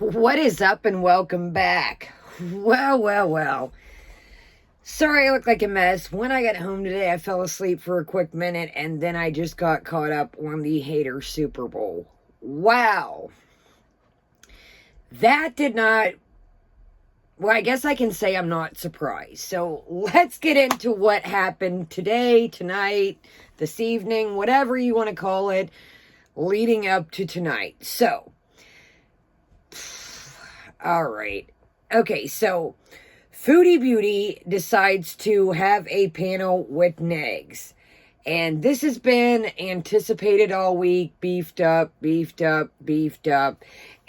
What is up and welcome back? Well. Sorry I look like a mess. When I got home today, I fell asleep for a quick minute and then I just got caught up on the Hater Super Bowl. Wow. That did not... Well, I guess I can say I'm not surprised. So let's get into what happened today, tonight, this evening, whatever you want to call it, leading up to tonight. So... All right. Okay, so Foodie Beauty decides to have a panel with Negs. And this has been anticipated all week, beefed up.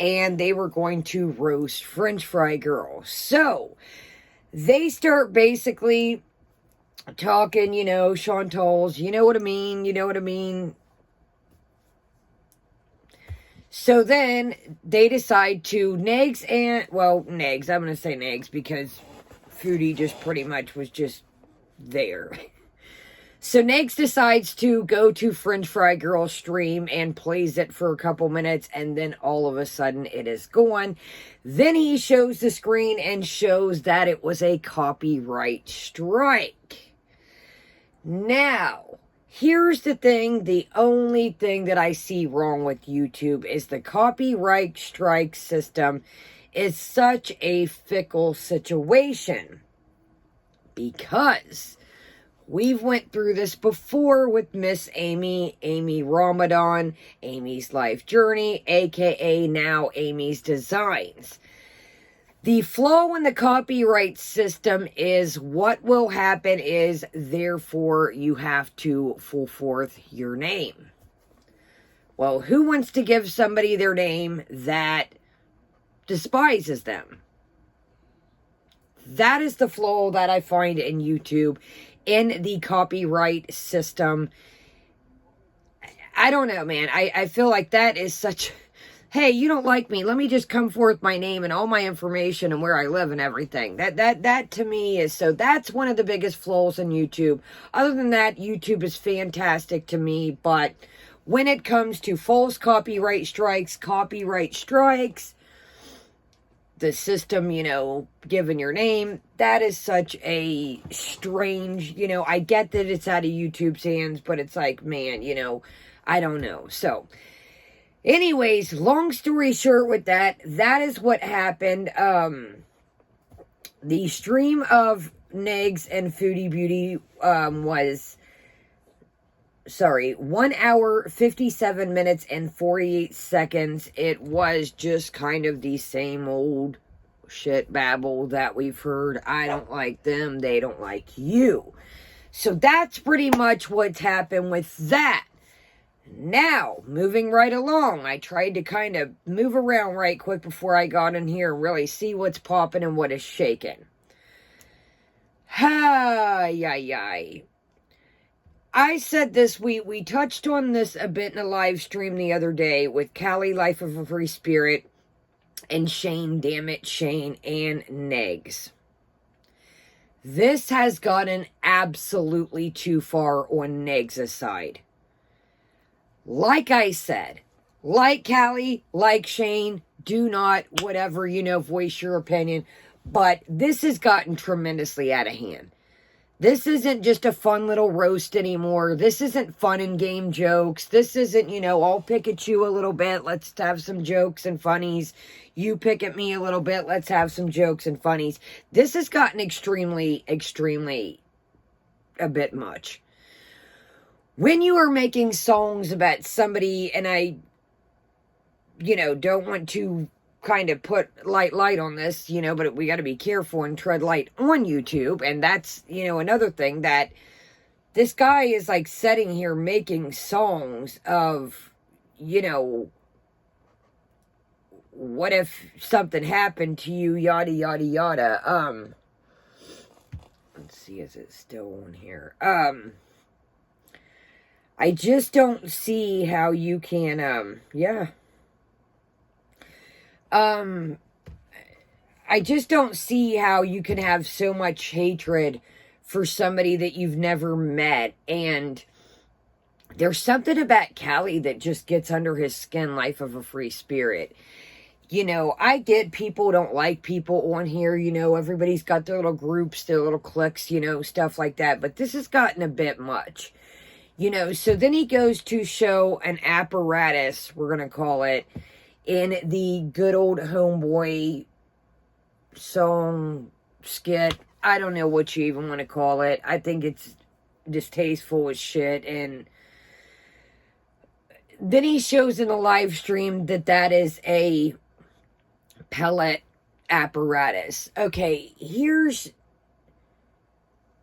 And they were going to roast French Fry Girl. So they start basically talking, Chantal's, you know what I mean. So then they decide to Negs, I'm going to say Negs because Foodie just pretty much was just there. So Negs decides to go to French Fry Girl's stream and plays it for a couple minutes, and then all of a sudden it is gone. Then he shows the screen and shows that it was a copyright strike. Now... here's the thing, the only thing that I see wrong with YouTube is the copyright strike system is such a fickle situation. Because we've went through this before with Miss Amy Ramadan, Amy's Life Journey, aka now Amy's Designs. The flaw in the copyright system is what will happen is, therefore, you have to full forth your name. Well, who wants to give somebody their name that despises them? That is the flaw that I find in YouTube, in the copyright system. I don't know, man. I feel like that is such... hey, you don't like me, let me just come forth my name and all my information and where I live and everything. That to me is, so that's one of the biggest flaws in YouTube. Other than that, YouTube is fantastic to me, but when it comes to false copyright strikes, the system, giving your name, that is such a strange, I get that it's out of YouTube's hands, but it's like, man, I don't know. So... anyways, long story short with that is what happened. The stream of Negs and Foodie Beauty was, 1 hour, 57 minutes, and 48 seconds. It was just kind of the same old shit babble that we've heard. I don't like them, they don't like you. So that's pretty much what's happened with that. Now, moving right along, I tried to kind of move around right quick before I got in here and really see what's popping and what is shaking. I said this, we touched on this a bit in a live stream the other day with Callie, Life of a Free Spirit, and Shane, damn it, Shane, and Negs. This has gotten absolutely too far on Negs' side. Like I said, like Callie, like Shane, do not, whatever, voice your opinion. But this has gotten tremendously out of hand. This isn't just a fun little roast anymore. This isn't fun and game jokes. This isn't, I'll pick at you a little bit. Let's have some jokes and funnies. You pick at me a little bit. Let's have some jokes and funnies. This has gotten extremely a bit much. When you are making songs about somebody, and I, don't want to kind of put light on this, but we got to be careful and tread light on YouTube. And that's, another thing that this guy is like sitting here making songs of, what if something happened to you, yada, yada, yada. Let's see, is it still on here? I just don't see how you can, I just don't see how you can have so much hatred for somebody that you've never met. And there's something about Callie that just gets under his skin, Life of a Free Spirit. You know, I get people don't like people on here, you know, everybody's got their little groups, their little cliques, you know, stuff like that, but this has gotten a bit much. You know, so then he goes to show an apparatus, we're going to call it, in the good old homeboy song skit. I don't know what you even want to call it. I think it's distasteful as shit. And then he shows in the live stream that that is a pellet apparatus. Okay,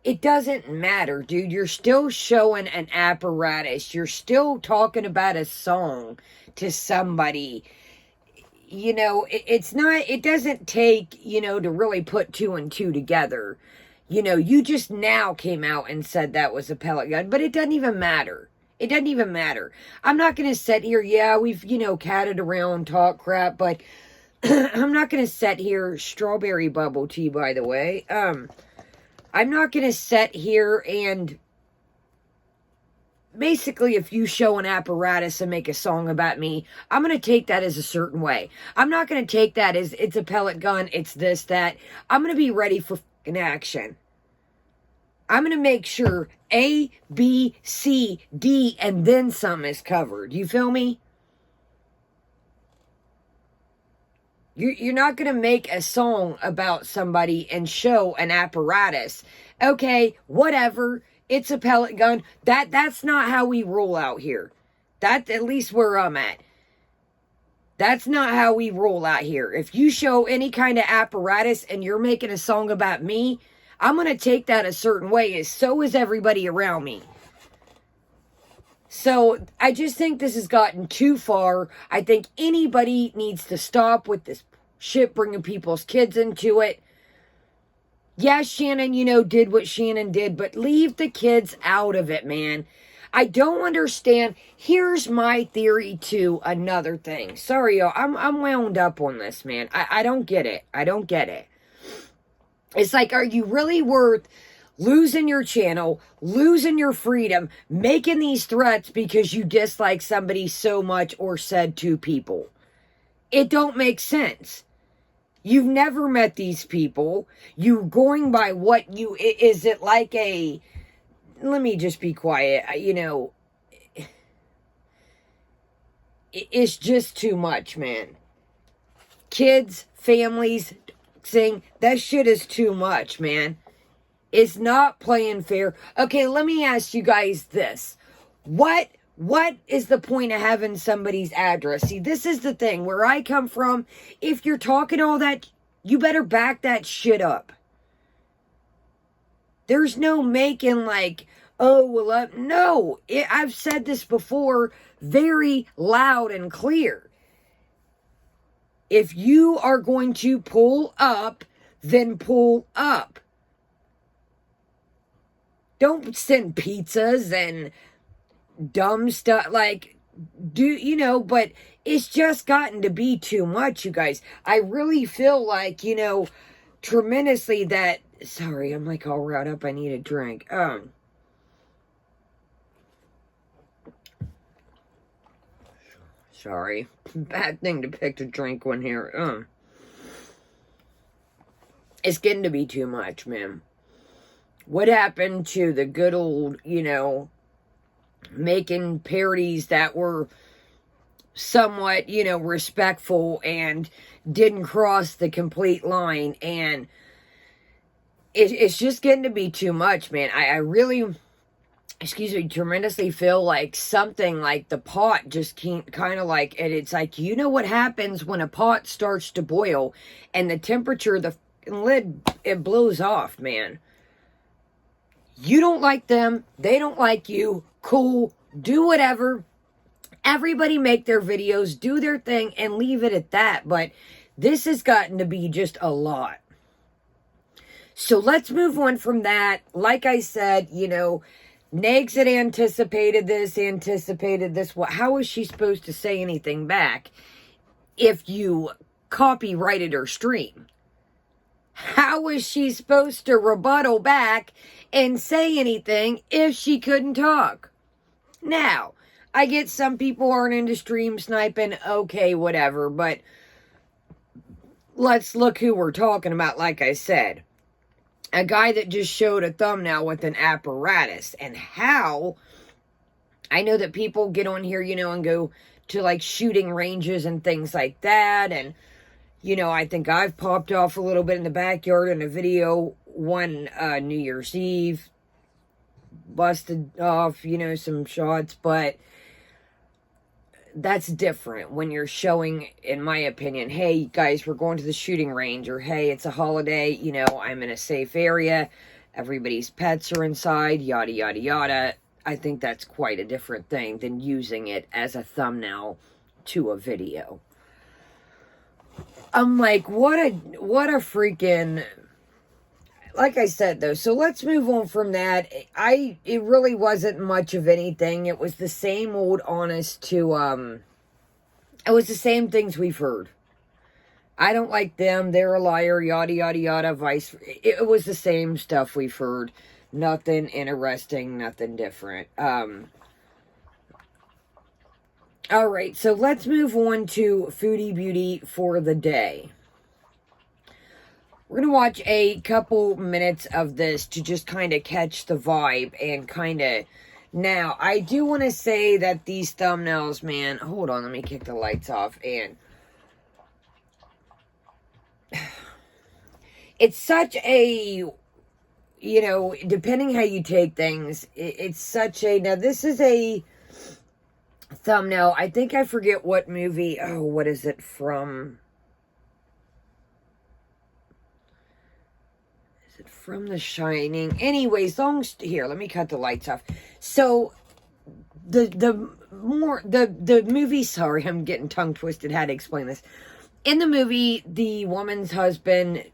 it doesn't matter, dude. You're still showing an apparatus. You're still talking about a song to somebody. You know, it doesn't take, you know, to really put two and two together. You know, you just now came out and said that was a pellet gun, but it doesn't even matter. It doesn't even matter. I'm not going to sit here, yeah, we've, you know, catted around, talk crap, but I'm not going to sit here, strawberry bubble tea, by the way, I'm not going to sit here and basically if you show an apparatus and make a song about me, I'm going to take that as a certain way. I'm not going to take that as it's a pellet gun, it's this, that. I'm going to be ready for fucking action. I'm going to make sure A, B, C, D, and then some is covered. You feel me? You're not going to make a song about somebody and show an apparatus. Okay, whatever. It's a pellet gun. That's not how we roll out here. That's at least where I'm at. That's not how we roll out here. If you show any kind of apparatus and you're making a song about me, I'm going to take that a certain way. And so is everybody around me. So, I just think this has gotten too far. I think anybody needs to stop with this shit, bringing people's kids into it. Yeah, Shannon, you know, did what Shannon did, but leave the kids out of it, man. I don't understand. Here's my theory to another thing. Sorry, y'all. I'm wound up on this, man. I don't get it. I don't get it. It's like, are you really worth losing your channel, losing your freedom, making these threats because you dislike somebody so much or said to people? It don't make sense. You've never met these people. You're going by what you... Is it like a... Let me just be quiet. You know, it's just too much, man. Kids, families, saying that shit is too much, man. It's not playing fair. Okay, let me ask you guys this. What is the point of having somebody's address? See, this is the thing. Where I come from, if you're talking all that, you better back that shit up. There's no making like, oh, well, no. I've said this before very loud and clear. If you are going to pull up, then pull up. Don't send pizzas and dumb stuff, like, you know, but it's just gotten to be too much, you guys. I really feel like, you know, tremendously that, sorry, I'm like all riled up, I need a drink. Sorry, bad thing to pick to drink one here. It's getting to be too much, man. What happened to the good old, you know, making parodies that were somewhat, you know, respectful and didn't cross the complete line? And it's just getting to be too much, man. I really, excuse me, tremendously feel like something like the pot just can't kind of like, and it's like, you know what happens when a pot starts to boil and the temperature, the lid, it blows off, man. You don't like them. They don't like you. Cool. Do whatever. Everybody make their videos, do their thing, and leave it at that. But this has gotten to be just a lot. So let's move on from that. Like I said, you know, Negs had anticipated this. How is she supposed to say anything back if you copyrighted her stream? How is she supposed to rebuttal back and say anything if she couldn't talk? Now, I get some people aren't into stream sniping, okay, whatever, but let's look who we're talking about, like I said. A guy that just showed a thumbnail with an apparatus. And how, I know that people get on here, and go to, like, shooting ranges and things like that. And, I think I've popped off a little bit in the backyard in a video one New Year's Eve. Busted off, some shots. But that's different when you're showing, in my opinion, hey, guys, we're going to the shooting range. Or, hey, it's a holiday. I'm in a safe area. Everybody's pets are inside. Yada, yada, yada. I think that's quite a different thing than using it as a thumbnail to a video. I'm like, what a freaking, like I said, though, so let's move on from that. It really wasn't much of anything. It was the same old honest to, it was the same things we've heard. I don't like them, they're a liar, yada, yada, yada, it was the same stuff we've heard. Nothing interesting, nothing different. Alright, so let's move on to Foodie Beauty for the day. We're going to watch a couple minutes of this to just kind of catch the vibe and kind of... Now, I do want to say that these thumbnails, man... Hold on, let me kick the lights off. And it's such a... depending how you take things, it's such a... Now, this is a thumbnail. I think I forget what movie... Oh, what is it from? Is it from The Shining? Anyways, here, let me cut the lights off. So, the movie... Sorry, I'm getting tongue twisted how to explain this. In the movie, the woman's husband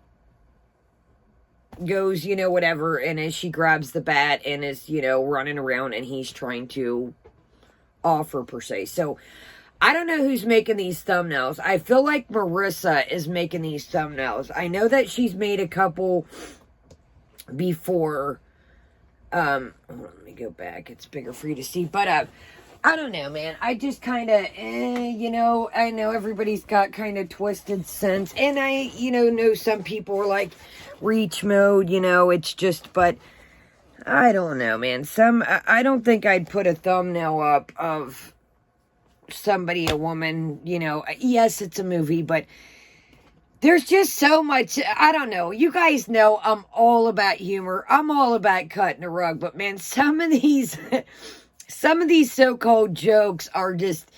goes, whatever, and as she grabs the bat and is, running around, and he's trying to offer, per se. So, I don't know who's making these thumbnails. I feel like Marissa is making these thumbnails. I know that she's made a couple before. Hold on, let me go back. It's bigger for you to see. But, I don't know, man. I just kind of, I know everybody's got kind of twisted sense. And I, know some people are like, reach mode, it's just, but I don't know, man. I don't think I'd put a thumbnail up of somebody, a woman, yes, it's a movie, but there's just so much, I don't know. You guys know I'm all about humor. I'm all about cutting a rug, but man, some of these so-called jokes are just,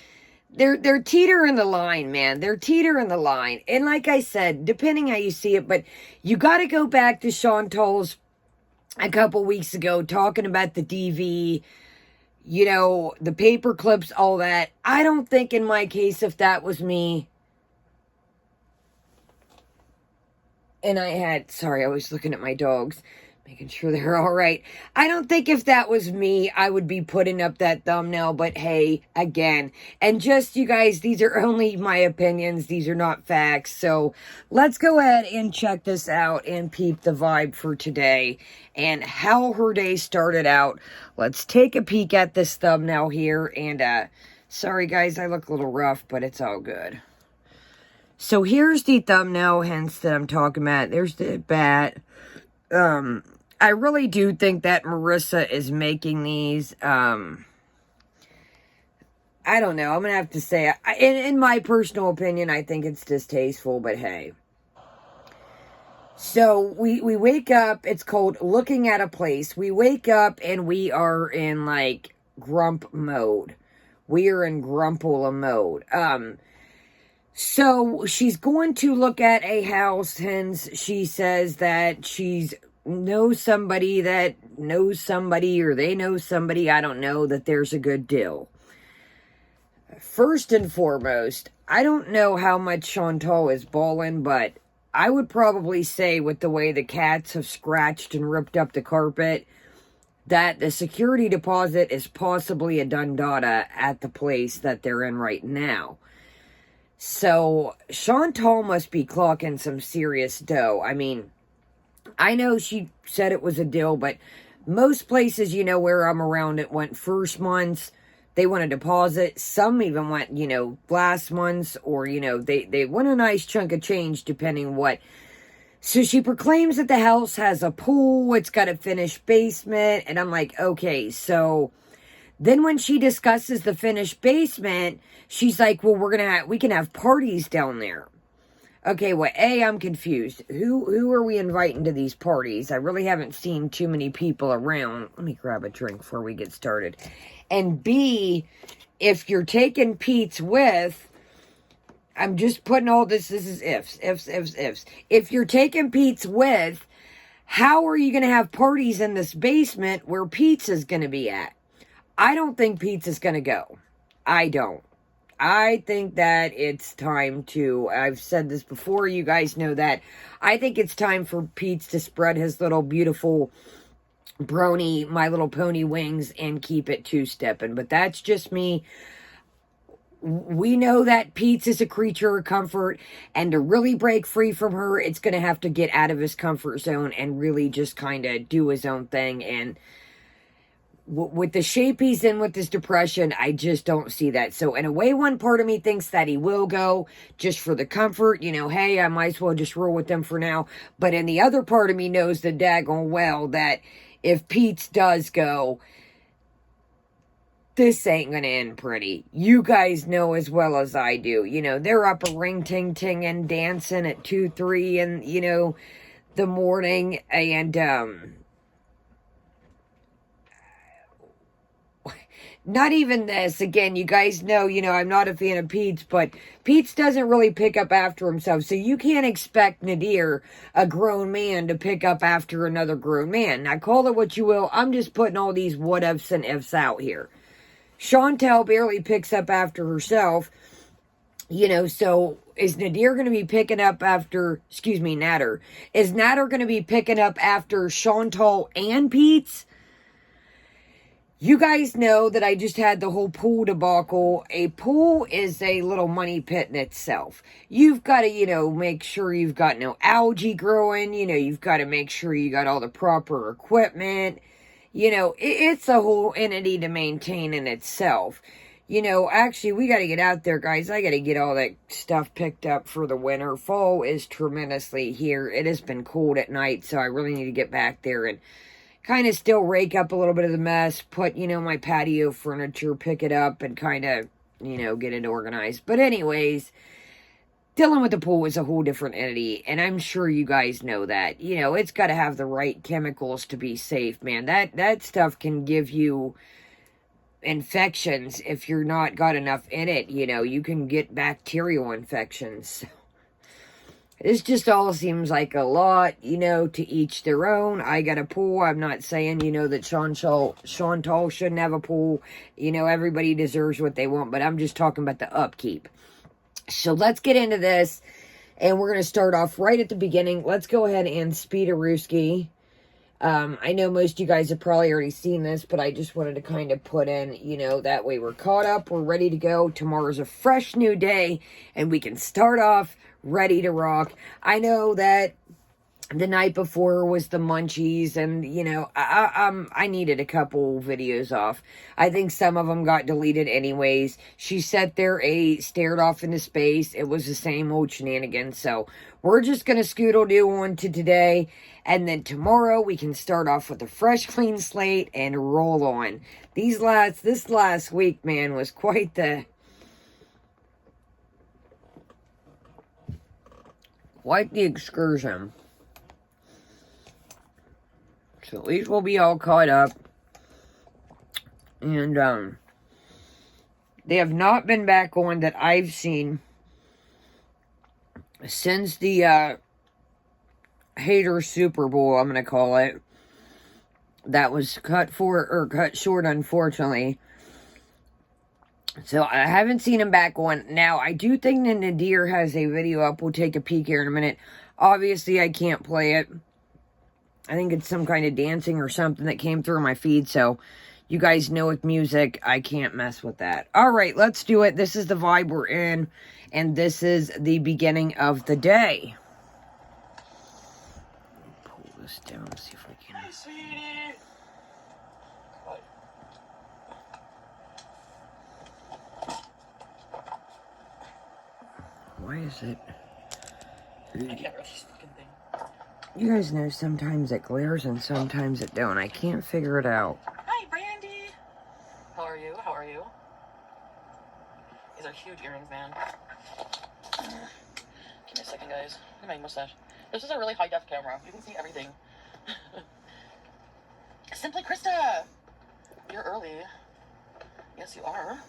they're teetering the line, man. They're teetering the line. And like I said, depending how you see it, but you got to go back to Chantal's a couple weeks ago talking about the DV, the paper clips, all that. I don't think in my case, if that was me, and sorry, I was looking at my dogs, making sure they're all right. I don't think if that was me, I would be putting up that thumbnail, but hey, again, and just, you guys, these are only my opinions. These are not facts. So let's go ahead and check this out and peep the vibe for today and how her day started out. Let's take a peek at this thumbnail here. And, sorry guys, I look a little rough, but it's all good. So here's the thumbnail, hence that I'm talking about. There's the bat. I really do think that Marissa is making these, I don't know, I'm going to have to say, in my personal opinion, I think it's distasteful, but hey. So, we wake up, it's called Looking at a Place. We wake up and we are in, like, grump mode. We are in grumpula mode. So, she's going to look at a house, hence she says that she's knows somebody that knows somebody, or they know somebody, I don't know, that there's a good deal. First and foremost, I don't know how much Chantal is balling, but I would probably say with the way the cats have scratched and ripped up the carpet, that the security deposit is possibly a done data at the place that they're in right now. So, Chantal must be clocking some serious dough. I mean, I know she said it was a deal, but most places, where I'm around, it went first months, They want a deposit. Some even want, last month's, or, they want a nice chunk of change depending what. So she proclaims that the house has a pool. It's got a finished basement. And I'm like, okay, so then when she discusses the finished basement, she's like, well, we can have parties down there. Okay, well, A, I'm confused. Who are we inviting to these parties? I really haven't seen too many people around. Let me grab a drink before we get started. And B, if you're taking Pete's with, I'm just putting all this is ifs. If you're taking Pete's with, how are you going to have parties in this basement where Pizza's going to be at? I don't think Pizza's going to go. I don't. I think that it's time to, I've said this before, you guys know that. I think it's time for Pete to spread his little beautiful brony, My Little Pony wings and keep it two-stepping. But that's just me. We know that Pete is a creature of comfort, and to really break free from her, it's going to have to get out of his comfort zone and really just kind of do his own thing. And with the shape he's in with this depression, I just don't see that. So in a way, one part of me thinks that he will go just for the comfort, hey, I might as well just roll with them for now. But in the other part of me knows the daggone well that if Pete's does go, this ain't gonna end pretty. You guys know as well as I do. They're up a ring ting ting and dancing at 2, 3 in, the morning. And, not even this. Again, you guys know, I'm not a fan of Pete's, but Pete's doesn't really pick up after himself. So you can't expect Nadir, a grown man, to pick up after another grown man. Now, call it what you will. I'm just putting all these what ifs and ifs out here. Chantel barely picks up after herself. So is Nadir going to be picking up after, Natter. Is Natter going to be picking up after Chantal and Pete's? You guys know that I just had the whole pool debacle. A pool is a little money pit in itself. You've got to, make sure you've got no algae growing. You've got to make sure you got all the proper equipment. It's a whole entity to maintain in itself. Actually, we got to get out there, guys. I got to get all that stuff picked up for the winter. Fall is tremendously here. It has been cold at night, so I really need to get back there and kind of still rake up a little bit of the mess, put, my patio furniture, pick it up, and kind of, get it organized. But anyways, dealing with the pool is a whole different entity, and I'm sure you guys know that. It's got to have the right chemicals to be safe, man. That stuff can give you infections if you're not got enough in it. You can get bacterial infections. This just all seems like a lot, to each their own. I got a pool. I'm not saying, that Chantal shouldn't have a pool. Everybody deserves what they want, but I'm just talking about the upkeep. So let's get into this, and we're going to start off right at the beginning. Let's go ahead and speed-a-rooski. I know most of you guys have probably already seen this, but I just wanted to kind of put in, that way we're caught up, we're ready to go. Tomorrow's a fresh new day, and we can start off ready to rock. I know that the night before was the munchies, and, I needed a couple videos off. I think some of them got deleted anyways. She sat there, ate, stared off into space. It was the same old shenanigans, so we're just going to scoodle-doo on to today, and then tomorrow we can start off with a fresh, clean slate and roll on. This last week, man, was quite the excursion. So at least we'll be all caught up. And, they have not been back on that I've seen since the, Hater Super Bowl, I'm going to call it. That was cut short, unfortunately. So I haven't seen him back on. Now, I do think that Nadir has a video up. We'll take a peek here in a minute. Obviously, I can't play it. I think it's some kind of dancing or something that came through my feed. So, you guys know with music, I can't mess with that. Alright, let's do it. This is the vibe we're in. And this is the beginning of the day. Pull this down, see if I can. Hey, sweetie. Why is it? I can't read this fucking thing. You guys know sometimes it glares and sometimes it don't. I can't figure it out. Hi, Brandy. How are you? How are you? These are huge earrings, man. Give me a second, guys. Look at my mustache. This is a really high-def camera. You can see everything. Simply Krista! You're early. Yes, you are.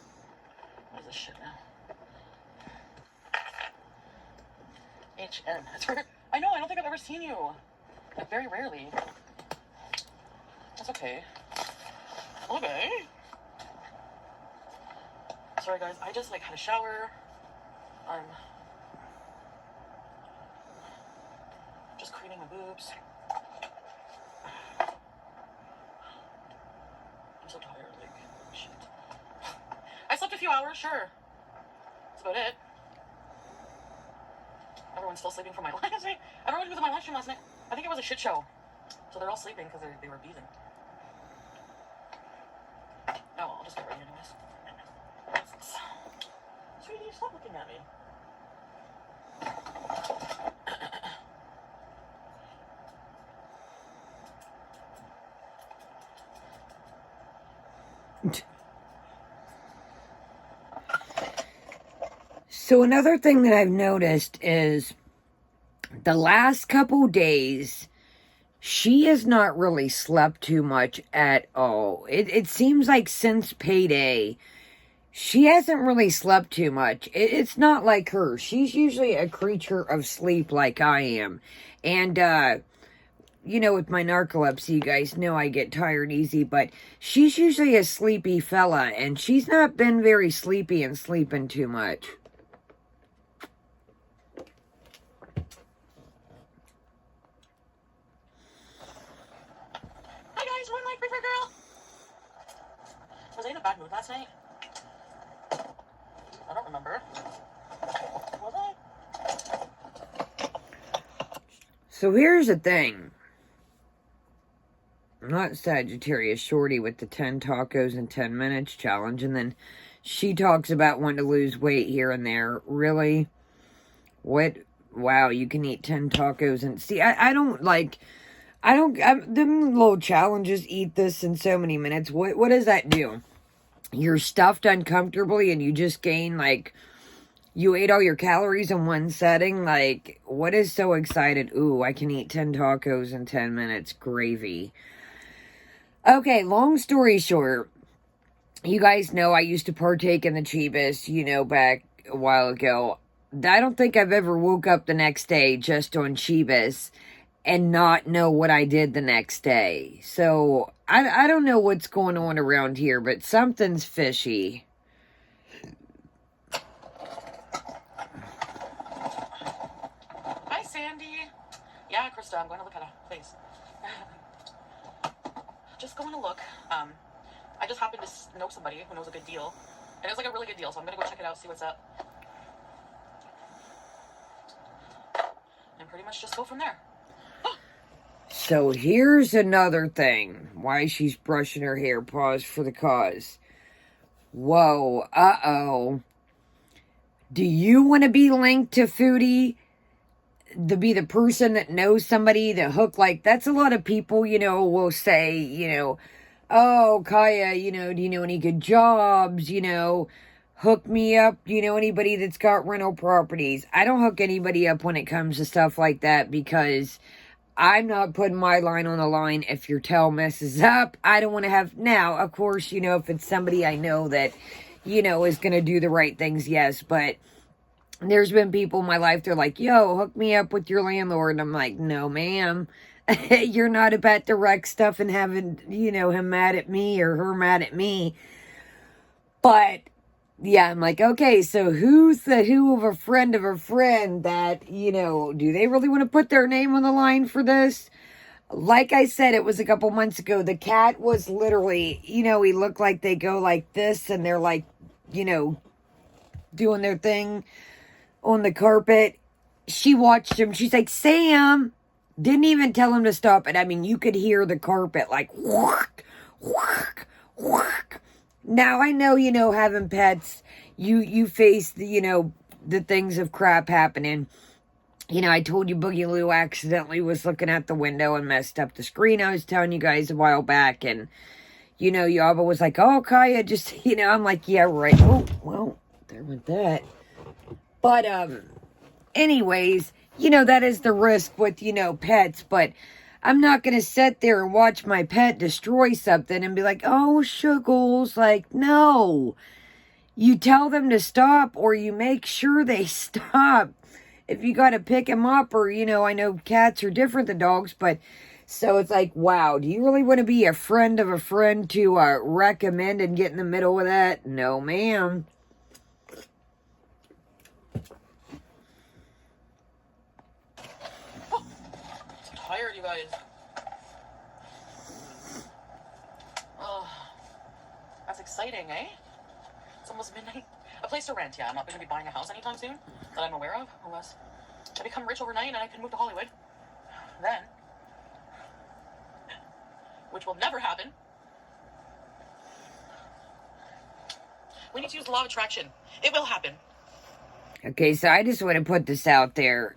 What is this shit now? HN. That's where... I know, I don't think I've ever seen you. Like, very rarely. That's okay. Okay. Sorry, guys. I just, like, had a shower. I'm just cleaning my boobs. I'm so tired, like, shit. I slept a few hours, sure. That's about it. Everyone's still sleeping from my live stream. Everyone who was in my live stream last night, I think it was a shit show. So they're all sleeping because they were beezing. Oh, I'll just get ready anyways. Sweetie, stop looking at me. So another thing that I've noticed is the last couple days, she has not really slept too much at all. It seems like since payday, she hasn't really slept too much. It's not like her. She's usually a creature of sleep like I am. And, you know, with my narcolepsy, you guys know I get tired easy, but she's usually a sleepy fella, and she's not been very sleepy and sleeping too much. Hi guys, one like prefer girl. Was I in a bad mood last night? I don't remember. Was I? So here's the thing. I'm not Sagittarius Shorty with the 10 tacos in 10 minutes challenge, and then she talks about wanting to lose weight here and there. Really? What? Wow, you can eat 10 tacos and... See, I don't like... them little challenges, eat this in so many minutes. What does that do? You're stuffed uncomfortably and you just gain, like... You ate all your calories in one setting? Like, what is so excited? Ooh, I can eat 10 tacos in 10 minutes. Gravy. Okay, long story short. You guys know I used to partake in the Chivas, you know, back a while ago. I don't think I've ever woke up the next day just on Chivas and not know what I did the next day. So, I don't know what's going on around here, but something's fishy. Hi, Sandy. Yeah, Krista, I'm going to look at a place. Just going to look. I just happened to know somebody who knows a good deal. And it's like a really good deal, so I'm going to go check it out, see what's up. And pretty much just go from there. So here's another thing. Why she's brushing her hair. Pause for the cause. Whoa. Uh-oh. Do you want to be linked to Foodie? To be the person that knows somebody to hook, like, that's a lot of people, you know, will say, you know, oh, Kaya, you know, do you know any good jobs, you know, hook me up, you know, anybody that's got rental properties. I don't hook anybody up when it comes to stuff like that because I'm not putting my line on the line if your tail messes up. I don't want to have, now, of course, you know, if it's somebody I know that, you know, is going to do the right things, yes, but there's been people in my life, they're like, yo, hook me up with your landlord. And I'm like, no, ma'am. You're not about to wreck stuff and having, you know, him mad at me or her mad at me. But, yeah, I'm like, okay, so who's the who of a friend that, you know, do they really want to put their name on the line for this? Like I said, it was a couple months ago. The cat was literally, you know, he looked like they go like this and they're like, you know, doing their thing on the carpet. She watched him. She's like, Sam, didn't even tell him to stop it. I mean, you could hear the carpet like whack, whack, whack. Now I know, you know, having pets, you face the, you know, the things of crap happening. You know, I told you Boogie Lou accidentally was looking at the window and messed up the screen. I was telling you guys a while back. And, you know, Yaba was like, oh, Kaya, just, you know, I'm like, yeah, right. Oh, well, there went that. But, anyways, you know, that is the risk with, you know, pets. But I'm not going to sit there and watch my pet destroy something and be like, oh, Shuggles. Like, no. You tell them to stop, or you make sure they stop. If you got to pick them up, or, you know, I know cats are different than dogs, but so it's like, wow, do you really want to be a friend of a friend to recommend and get in the middle of that? No, ma'am. Oh, I'm tired, you guys. Oh, that's exciting, eh? It's almost midnight. A place to rent, yeah. I'm not going to be buying a house anytime soon that I'm aware of, unless I become rich overnight and I can move to Hollywood. Then, which will never happen, we need to use the law of attraction. It will happen. Okay, so I just want to put this out there.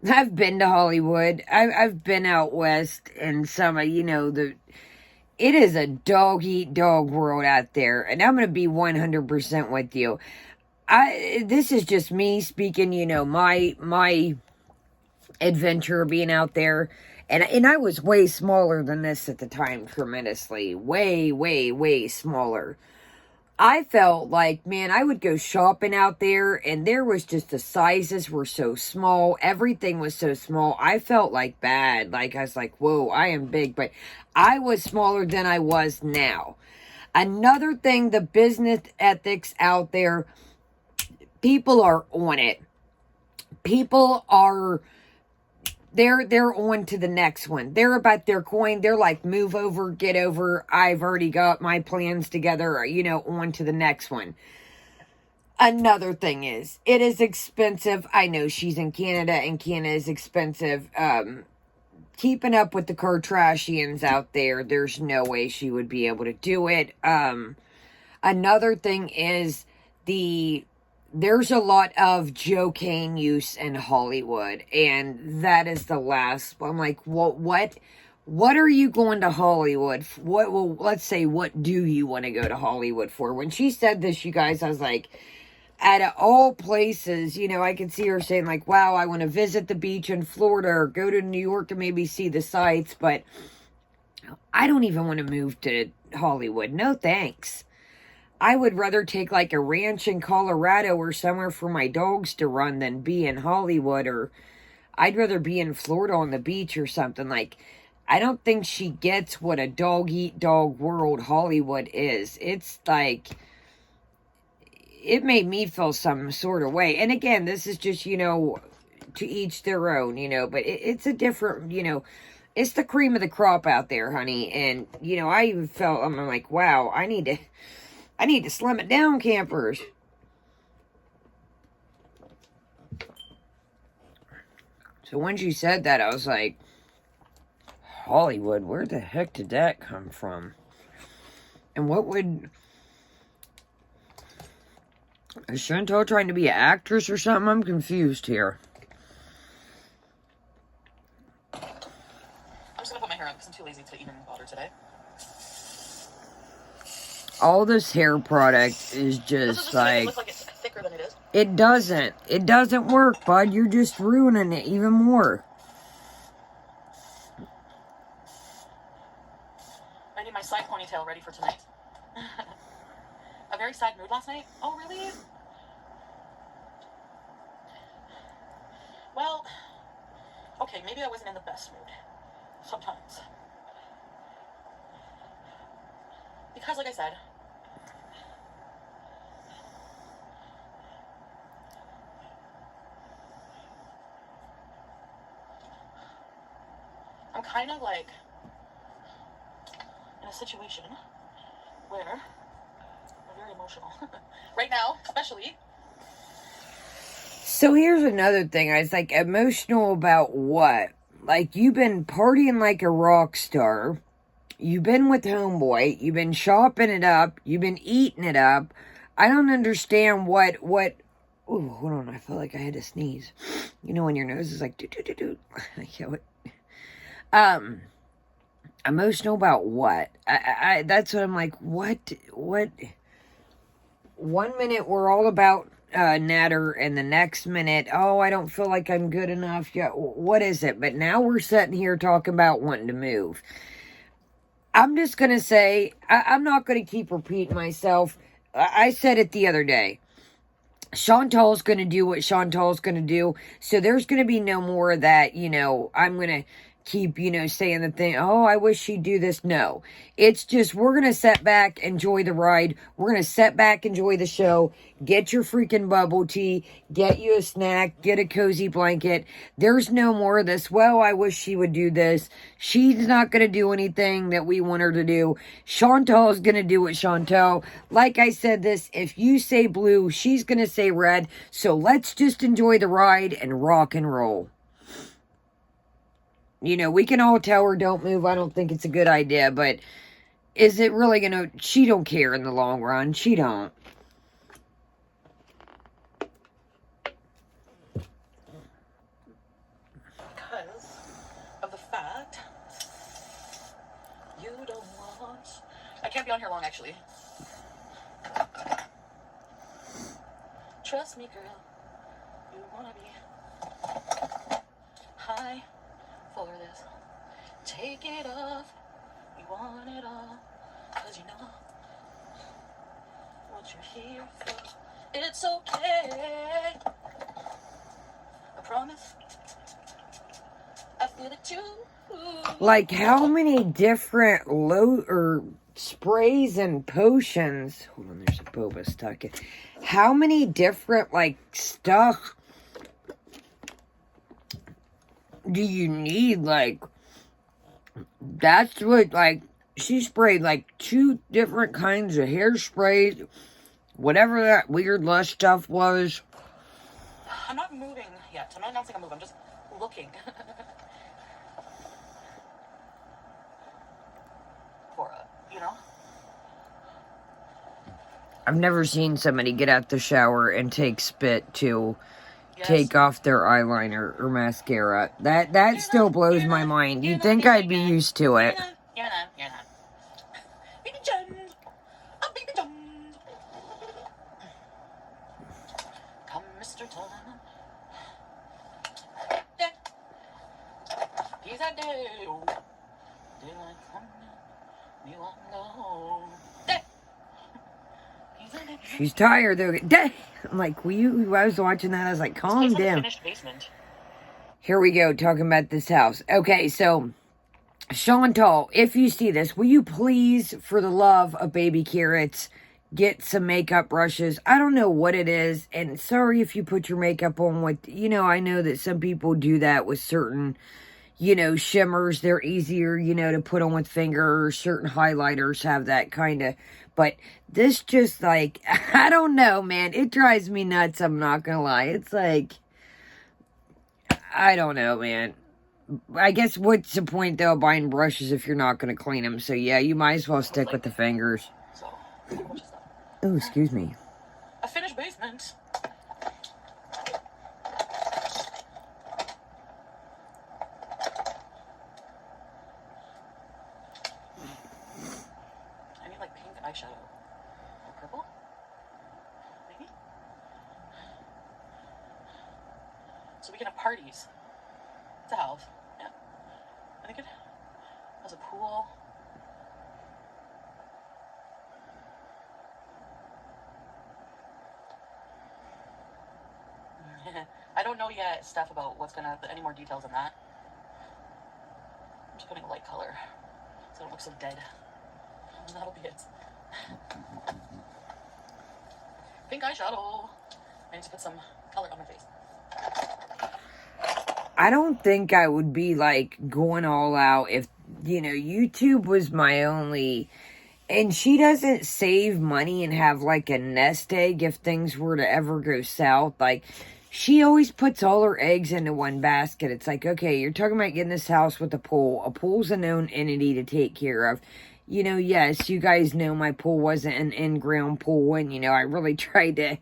I've been to Hollywood. I've been out west, and some of, you know, it is a dog-eat-dog world out there, and I'm going to be 100% with you. This is just me speaking, you know, my adventure being out there, and I was way smaller than this at the time, tremendously, way, way, way smaller. I felt like, man, I would go shopping out there, and there was just, the sizes were so small, everything was so small. I felt like bad, like I was like, whoa, I am big, but I was smaller than I was now. Another thing, the business ethics out there, people are on it. People are, they're on to the next one. They're about their coin. They're like, move over, get over. I've already got my plans together, you know, on to the next one. Another thing is, it is expensive. I know she's in Canada, and Canada is expensive. Keeping up with the Kardashians out there, there's no way she would be able to do it. Another thing is, there's a lot of cocaine use in Hollywood, and that is the last. I'm like, what are you going to Hollywood? Well, let's say, what do you want to go to Hollywood for? When she said this, you guys, I was like, out of all places, you know, I could see her saying like, wow, I want to visit the beach in Florida, or go to New York to maybe see the sights, but I don't even want to move to Hollywood. No thanks. I would rather take like a ranch in Colorado or somewhere for my dogs to run than be in Hollywood, or I'd rather be in Florida on the beach or something. Like, I don't think she gets what a dog-eat-dog world Hollywood is. It's like, it made me feel some sort of way. And again, this is just, you know, to each their own, you know, but it's a different, you know, it's the cream of the crop out there, honey. And, you know, I even felt, I'm like, wow, I need to slim it down, campers. So when she said that, I was like, Hollywood, where the heck did that come from? And what would... Is Chantal trying to be an actress or something? I'm confused here. I'm just gonna put my hair on because I'm too lazy to even bother today. All this hair product is just like... It looks like it's thicker than it is. It doesn't. It doesn't work, bud. You're just ruining it even more. I need my side ponytail ready for tonight. A very sad mood last night? Oh, really? Well, okay, maybe I wasn't in the best mood. Sometimes. Because, like I said, I'm kind of like in a situation where I'm very emotional. Right now, especially. So here's another thing. I was like, emotional about what? Like, you've been partying like a rock star. You've been with homeboy. You've been shopping it up. You've been eating it up. I don't understand what Ooh, hold on. I felt like I had to sneeze. You know when your nose is like, do. I can't wait. Emotional about what? That's what I'm like, what? 1 minute we're all about Natter, and the next minute, oh, I don't feel like I'm good enough. Yeah, what is it? But now we're sitting here talking about wanting to move. I'm just going to say, I'm not going to keep repeating myself. I said it the other day. Chantal's going to do what Chantal's going to do. So there's going to be no more of that, I'm going to keep, saying the thing, oh, I wish she'd do this. No, it's just, we're going to sit back, enjoy the ride. We're going to sit back, enjoy the show. Get your freaking bubble tea. Get you a snack. Get a cozy blanket. There's no more of this, well, I wish she would do this. She's not going to do anything that we want her to do. Chantal's going to do what Chantal. Like I said this, if you say blue, she's going to say red. So let's just enjoy the ride and rock and roll. We can all tell her don't move. I don't think it's a good idea, but is it really gonna, she don't care in the long run. She don't. Because of the fact you don't want... I can't be on here long, actually. Trust me, girl. You wanna be high for this. Take it off. You want it all. Cause you know what you're here for. It's okay. I promise. I feel it too. Like, how many different sprays and potions? Hold on, there's a boba stuck in. How many different, stuff do you need? That's what, she sprayed, 2 different kinds of hairsprays. Whatever that weird lush stuff was. I'm not moving yet. I'm not announcing I'm moving. I'm just looking. For I've never seen somebody get out the shower and take spit to take off their eyeliner or mascara. That still blows my mind. You'd think I'd be used to it. You're not. Baby John. Oh, Baby John. Come, Mr. Tom. He's a day. Daylight coming. You won't know. She's tired though. I'm like, I was watching that. I was like, calm down. Finished basement. Here we go, talking about this house. Okay, so Chantal, if you see this, will you please, for the love of baby carrots, get some makeup brushes? I don't know what it is, and sorry if you put your makeup on with, I know that some people do that with certain, shimmers. They're easier, to put on with fingers. Certain highlighters have that kind of, but this just I don't know, man. It drives me nuts, I'm not gonna lie. It's I don't know, man. I guess what's the point, though, of buying brushes if you're not gonna clean them? So, yeah, you might as well stick with the fingers. Oh, excuse me. A finished basement. I need pink eyeshadow. Or purple? Maybe? So we can have parties. It's a house. Yeah. I think it has a pool. I don't know yet stuff about any more details on that. I'm just putting a light color so it don't look so dead. And that'll be it. Pink eyeshadow. I need to put some color on my face. I don't think I would be going all out if, YouTube was my only, and she doesn't save money and have a nest egg if things were to ever go south. She always puts all her eggs into one basket. It's okay, you're talking about getting this house with a pool. A pool's a known entity to take care of. Yes, you guys know my pool wasn't an in-ground pool, and, I really tried to,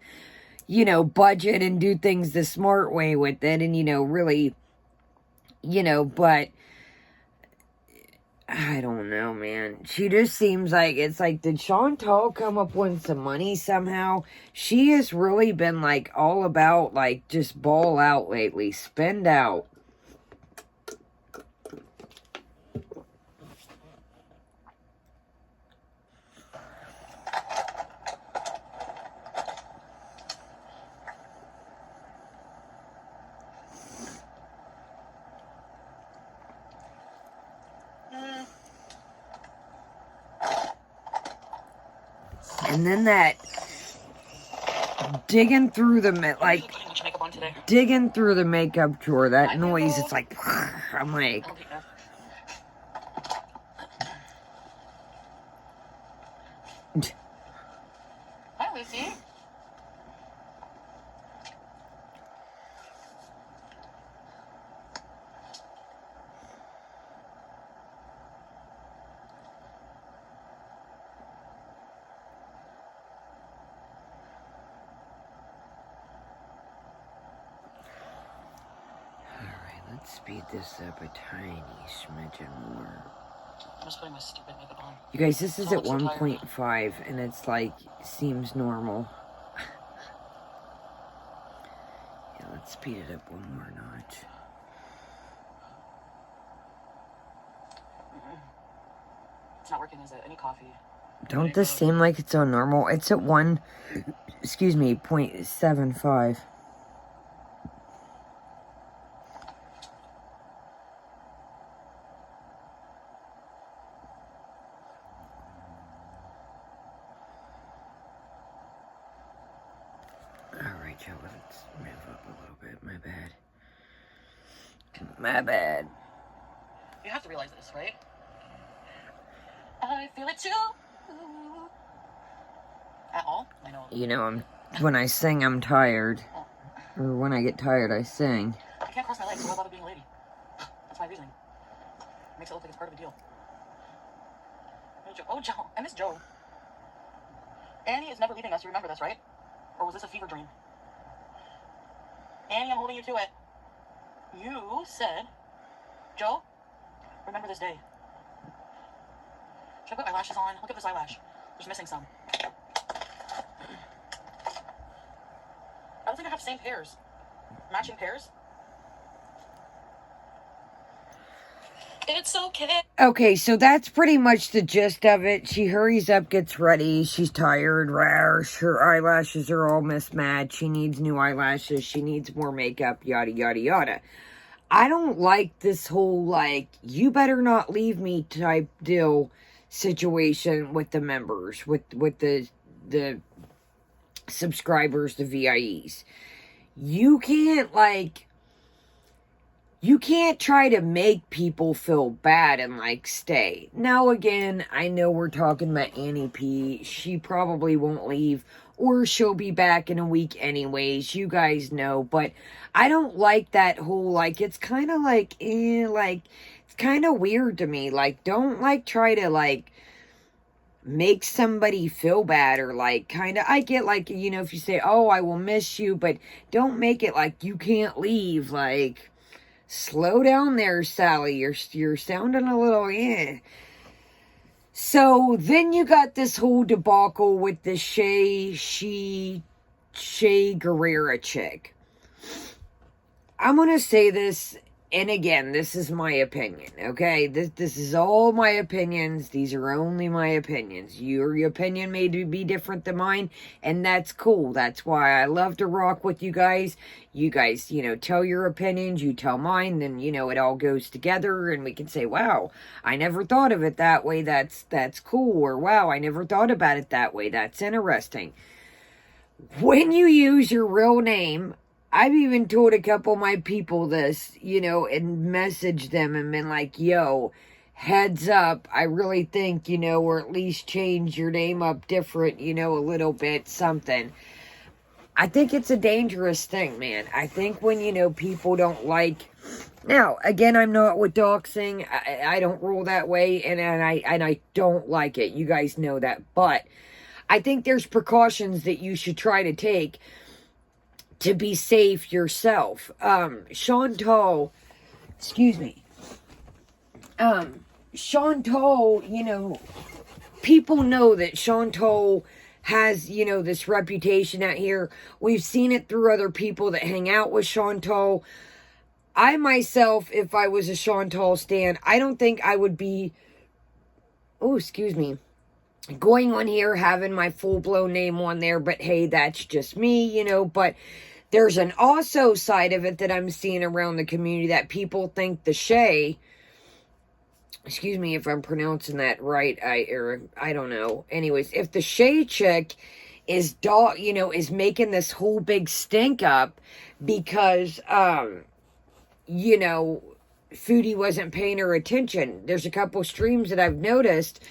you know, budget and do things the smart way with it and, you know, really, you know, but I don't know, man. She just seems like, it's like, did Chantal come up with some money somehow? She has really been, like, all about, like, just ball out lately. Spend out. And then that digging through the digging through the makeup drawer, that noise, it's like, I'm like, hi, Lucy. let's speed this up a tiny smidgen more. I'm just putting my stupid makeup on. You guys, this is at 1.5, and it's like, seems normal. Yeah, let's speed it up one more notch. It's not working, is it? Any coffee? Don't this seem like it's on normal? It's at 0.75. Alright, Joe, let's move up a little bit. My bad. My bad. You have to realize this, right? I feel it too. At all? I know. You know, when I sing, I'm tired. Or when I get tired, I sing. I can't cross my legs, so what about being a lady? That's my reasoning. Makes it look like it's part of a deal. Oh, Joe. I miss Joe. Annie is never leaving us. You remember this, right? Or was this a fever dream? Annie, I'm holding you to it. You said, Joe, remember this day. Should I put eyelashes on? Look at this eyelash. There's missing some. I don't think I have same pairs. Matching pairs. It's okay. Okay, so that's pretty much the gist of it. She hurries up, gets ready. She's tired. Her eyelashes are all mismatched. She needs new eyelashes. She needs more makeup, yada, yada, yada. I don't like this whole, like, you better not leave me type deal situation with the members, with the subscribers, the VIEs. You can't, like, you can't try to make people feel bad and, like, stay. Now, again, I know we're talking about Annie P. She probably won't leave, or she'll be back in a week anyways. You guys know, but I don't like that whole, like, it's kind of like, it's kind of weird to me. Like, don't, like, try to, like, make somebody feel bad or, like, kind of, I get, like, you know, if you say, oh, I will miss you, but don't make it like you can't leave, like, slow down there, Sally. You're sounding a little, So, then you got this whole debacle with the Shea Guerrera chick. I'm going to say this, and again, this is my opinion, okay? This is all my opinions. These are only my opinions. Your opinion may be different than mine, and that's cool. That's why I love to rock with you guys. You guys, you know, tell your opinions, you tell mine, then, you know, it all goes together, and we can say, wow, I never thought of it that way. That's cool. Or, wow, I never thought about it that way. That's interesting. When you use your real name, I've even told a couple of my people this, you know, and messaged them and been like, yo, heads up, I really think, you know, or at least change your name up different, you know, a little bit, something. I think it's a dangerous thing, man. I think when, you know, people don't like... Now, again, I'm not with doxing. I don't rule that way, and I don't like it. You guys know that. But I think there's precautions that you should try to take to be safe yourself. Chantal, excuse me. Chantal, you know, people know that Chantal has, you know, this reputation out here. We've seen it through other people that hang out with Chantal. I myself, if I was a Chantal stan, I don't think I would be, oh, excuse me, going on here having my full-blown name on there, but hey, that's just me, you know. But there's an also side of it that I'm seeing around the community that people think the Shay, excuse me if I'm pronouncing that right, I don't know. Anyways, if the Shay chick is you know, is making this whole big stink up because you know, Foodie wasn't paying her attention. There's a couple streams that I've noticed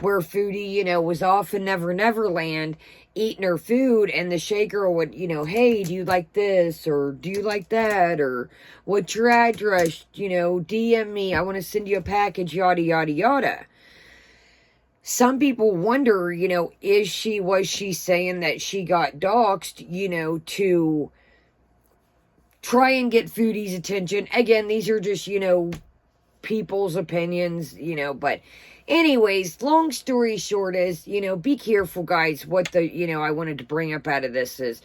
where Foodie, you know, was off in Never Land eating her food, and the Shay girl would, you know, hey, do you like this, or do you like that, or what's your address, you know, DM me, I want to send you a package, yada, yada, yada. Some people wonder, you know, was she saying that she got doxxed, you know, to try and get Foodie's attention? Again, these are just, you know, people's opinions, you know, but anyways, long story short is, you know, be careful, guys. What the, you know, I wanted to bring up out of this is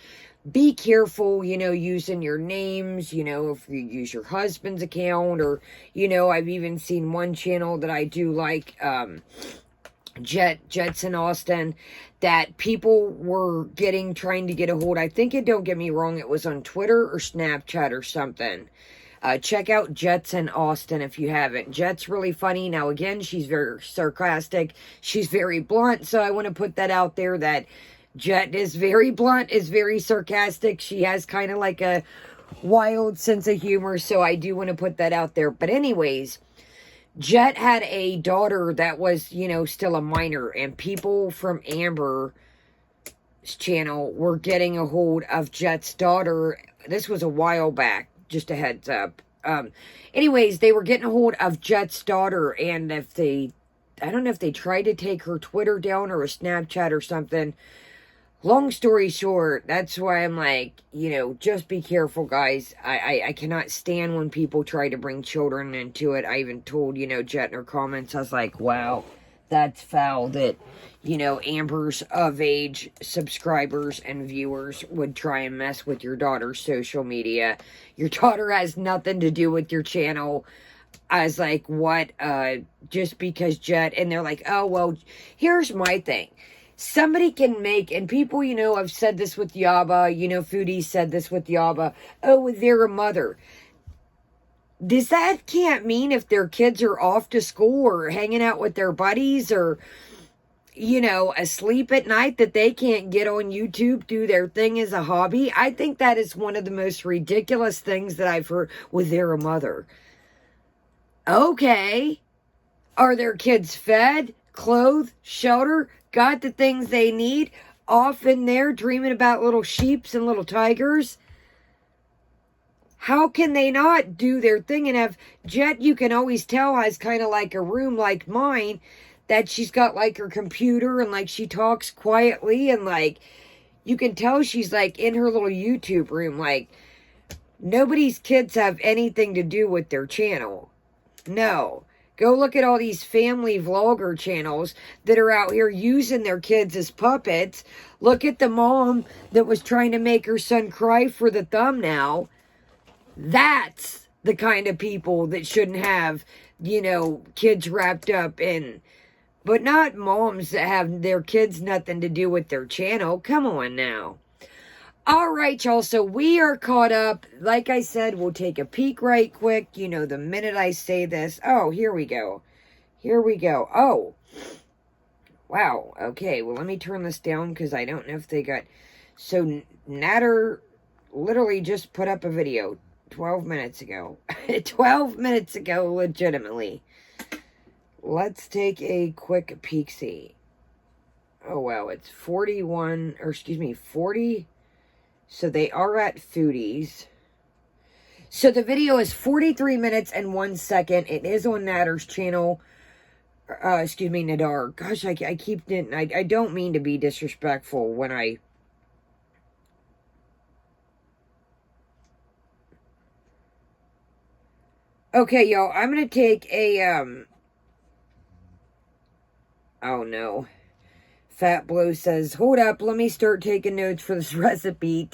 be careful, you know, using your names, you know, if you use your husband's account, or, you know, I've even seen one channel that I do like, Jets in Austin, that people were trying to get a hold. I think don't get me wrong, it was on Twitter or Snapchat or something. Check out Jets in Austin if you haven't. Jet's really funny. Now, again, she's very sarcastic. She's very blunt, so I want to put that out there that Jet is very blunt, is very sarcastic. She has kind of like a wild sense of humor, so I do want to put that out there. But anyways, Jet had a daughter that was, you know, still a minor, and people from Amber's channel were getting a hold of Jet's daughter. This was a while back, just a heads up. Anyways, they were getting a hold of Jet's daughter, and I don't know if they tried to take her Twitter down or a Snapchat or something. Long story short, that's why I'm like, you know, just be careful, guys. I cannot stand when people try to bring children into it. I even told, you know, Jet in her comments, I was like, wow, that's foul that, you know, Amber's of age subscribers and viewers would try and mess with your daughter's social media. Your daughter has nothing to do with your channel. I was like, what? Just because Jet, and they're like, oh, well, here's my thing. Somebody can make, and people, you know, I've said this with Yaba, you know, Foodie said this with Yaba, oh, they're a mother. Does that can't mean if their kids are off to school or hanging out with their buddies or, you know, asleep at night, that they can't get on YouTube, do their thing as a hobby? I think that is one of the most ridiculous things that I've heard with they're a mother. Okay. Are their kids fed, clothed, shelter, got the things they need, off in there dreaming about little sheeps and little tigers? How can they not do their thing and have Jet, you can always tell, has kind of like a room like mine, that she's got like her computer and like she talks quietly, and like you can tell she's like in her little YouTube room. Like, nobody's kids have anything to do with their channel. No. Go look at all these family vlogger channels that are out here using their kids as puppets. Look at the mom that was trying to make her son cry for the thumbnail. That's the kind of people that shouldn't have, you know, kids wrapped up in. But not moms that have their kids nothing to do with their channel. Come on now. All right, y'all, so we are caught up. Like I said, we'll take a peek right quick. You know, the minute I say this. Oh, here we go. Here we go. Oh. Wow. Okay, well, let me turn this down because I don't know if they got... So, Natter literally just put up a video 12 minutes ago. 12 minutes ago, legitimately. Let's take a quick peek-see. Oh, wow, it's 41, or excuse me, 40... So they are at Foodie's. So the video is 43 minutes and 1 second. It is on Natter's channel. Excuse me, Nadar. Gosh, I keep... I don't mean to be disrespectful when I... Okay, y'all, I'm going to take a, oh no. Fat Blue says, hold up, let me start taking notes for this recipe.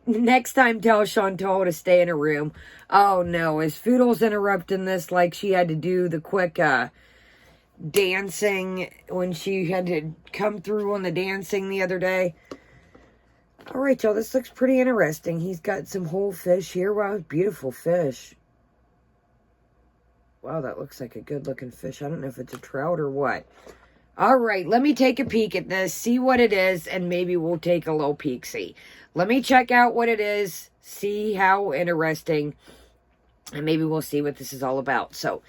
Next time tell Chantal to stay in her room. Oh no, is Foodle's interrupting this like she had to do the quick, dancing when she had to come through on the dancing the other day? All right, y'all, this looks pretty interesting. He's got some whole fish here. Wow, beautiful fish. Wow, that looks like a good-looking fish. I don't know if it's a trout or what. All right, let me take a peek at this, see what it is, and maybe we'll take a little peek-see. Let me check out what it is, see how interesting, and maybe we'll see what this is all about. So,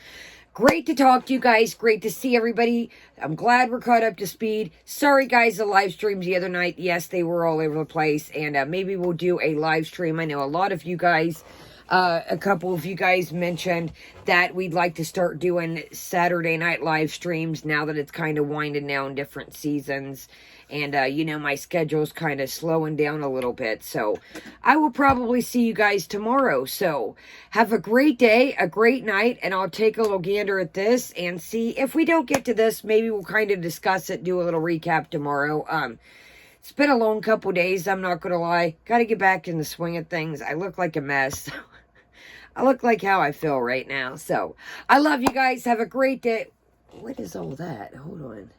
great to talk to you guys. Great to see everybody. I'm glad we're caught up to speed. Sorry, guys, the live streams the other night. Yes, they were all over the place, and maybe we'll do a live stream. I know a lot of you guys... a couple of you guys mentioned that we'd like to start doing Saturday night live streams now that it's kind of winding down different seasons. And, you know, my schedule's kind of slowing down a little bit. So, I will probably see you guys tomorrow. So, have a great day, a great night, and I'll take a little gander at this and see if we don't get to this, maybe we'll kind of discuss it, do a little recap tomorrow. It's been a long couple days, I'm not going to lie. Got to get back in the swing of things. I look like a mess. I look like how I feel right now. So, I love you guys. Have a great day. What is all that? Hold on.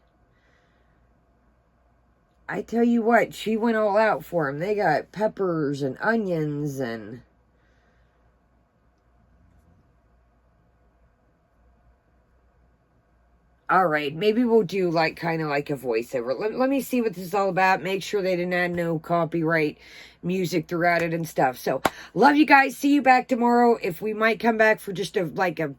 I tell you what, she went all out for them. They got peppers and onions and... Alright, maybe we'll do like kind of like a voiceover. Let me see what this is all about. Make sure they didn't add no copyright music throughout it and stuff. So, love you guys. See you back tomorrow. If we might come back for just a voiceover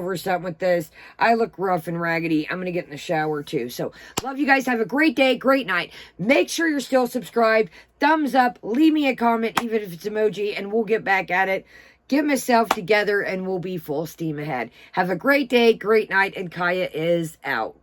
or something with this. I look rough and raggedy. I'm going to get in the shower too. So, love you guys. Have a great day, great night. Make sure you're still subscribed. Thumbs up. Leave me a comment, even if it's emoji, and we'll get back at it. Get myself together and we'll be full steam ahead. Have a great day, great night, and Kaya is out.